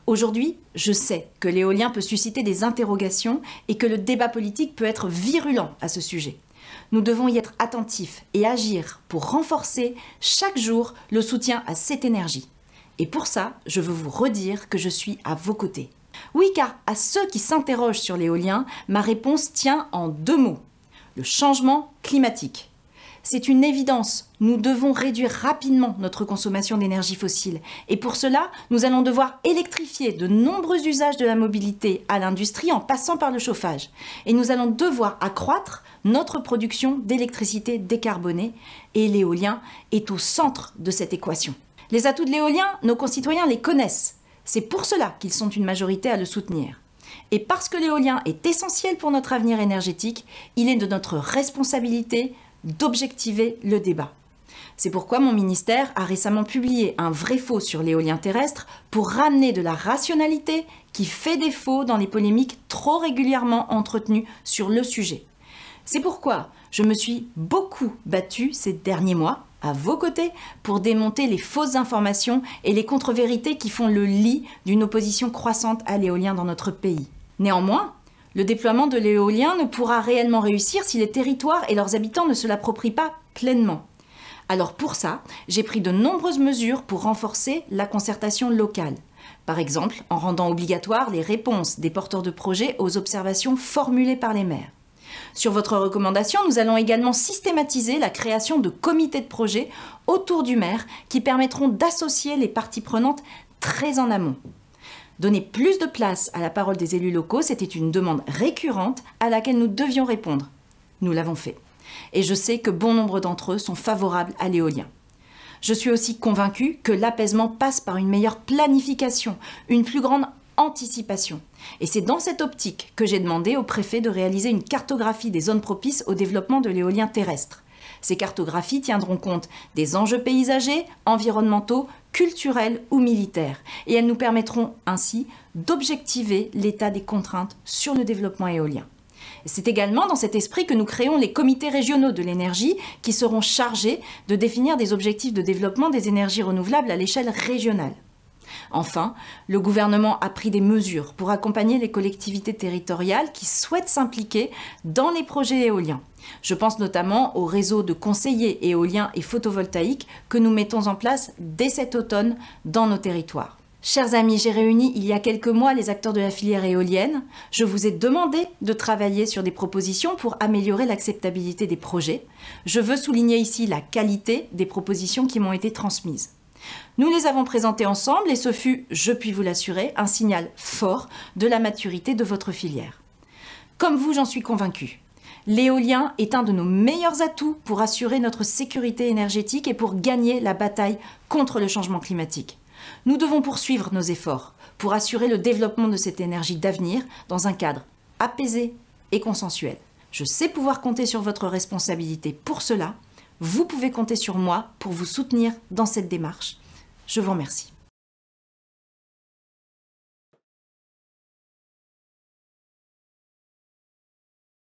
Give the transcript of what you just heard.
Aujourd'hui, je sais que l'éolien peut susciter des interrogations et que le débat politique peut être virulent à ce sujet. Nous devons y être attentifs et agir pour renforcer chaque jour le soutien à cette énergie. Et pour ça, je veux vous redire que je suis à vos côtés. Oui, car à ceux qui s'interrogent sur l'éolien, ma réponse tient en 2 mots. Le changement climatique. C'est une évidence, nous devons réduire rapidement notre consommation d'énergie fossile. Et pour cela, nous allons devoir électrifier de nombreux usages de la mobilité à l'industrie en passant par le chauffage. Et nous allons devoir accroître notre production d'électricité décarbonée. Et l'éolien est au centre de cette équation. Les atouts de l'éolien, nos concitoyens les connaissent. C'est pour cela qu'ils sont une majorité à le soutenir. Et parce que l'éolien est essentiel pour notre avenir énergétique, il est de notre responsabilité d'objectiver le débat. C'est pourquoi mon ministère a récemment publié un vrai-faux sur l'éolien terrestre pour ramener de la rationalité qui fait défaut dans les polémiques trop régulièrement entretenues sur le sujet. C'est pourquoi je me suis beaucoup battue ces derniers mois à vos côtés pour démonter les fausses informations et les contre-vérités qui font le lit d'une opposition croissante à l'éolien dans notre pays. Néanmoins, le déploiement de l'éolien ne pourra réellement réussir si les territoires et leurs habitants ne se l'approprient pas pleinement. Alors pour ça, j'ai pris de nombreuses mesures pour renforcer la concertation locale. Par exemple, en rendant obligatoire les réponses des porteurs de projets aux observations formulées par les maires. Sur votre recommandation, nous allons également systématiser la création de comités de projet autour du maire qui permettront d'associer les parties prenantes très en amont. Donner plus de place à la parole des élus locaux, c'était une demande récurrente à laquelle nous devions répondre. Nous l'avons fait. Et je sais que bon nombre d'entre eux sont favorables à l'éolien. Je suis aussi convaincue que l'apaisement passe par une meilleure planification, une plus grande anticipation. Et c'est dans cette optique que j'ai demandé au préfet de réaliser une cartographie des zones propices au développement de l'éolien terrestre. Ces cartographies tiendront compte des enjeux paysagers, environnementaux, culturels ou militaires. Et elles nous permettront ainsi d'objectiver l'état des contraintes sur le développement éolien. C'est également dans cet esprit que nous créons les comités régionaux de l'énergie qui seront chargés de définir des objectifs de développement des énergies renouvelables à l'échelle régionale. Enfin, le gouvernement a pris des mesures pour accompagner les collectivités territoriales qui souhaitent s'impliquer dans les projets éoliens. Je pense notamment au réseau de conseillers éoliens et photovoltaïques que nous mettons en place dès cet automne dans nos territoires. Chers amis, j'ai réuni il y a quelques mois les acteurs de la filière éolienne. Je vous ai demandé de travailler sur des propositions pour améliorer l'acceptabilité des projets. Je veux souligner ici la qualité des propositions qui m'ont été transmises. Nous les avons présentées ensemble et ce fut, je puis vous l'assurer, un signal fort de la maturité de votre filière. Comme vous, j'en suis convaincue. L'éolien est un de nos meilleurs atouts pour assurer notre sécurité énergétique et pour gagner la bataille contre le changement climatique. Nous devons poursuivre nos efforts pour assurer le développement de cette énergie d'avenir dans un cadre apaisé et consensuel. Je sais pouvoir compter sur votre responsabilité pour cela. Vous pouvez compter sur moi pour vous soutenir dans cette démarche. Je vous remercie.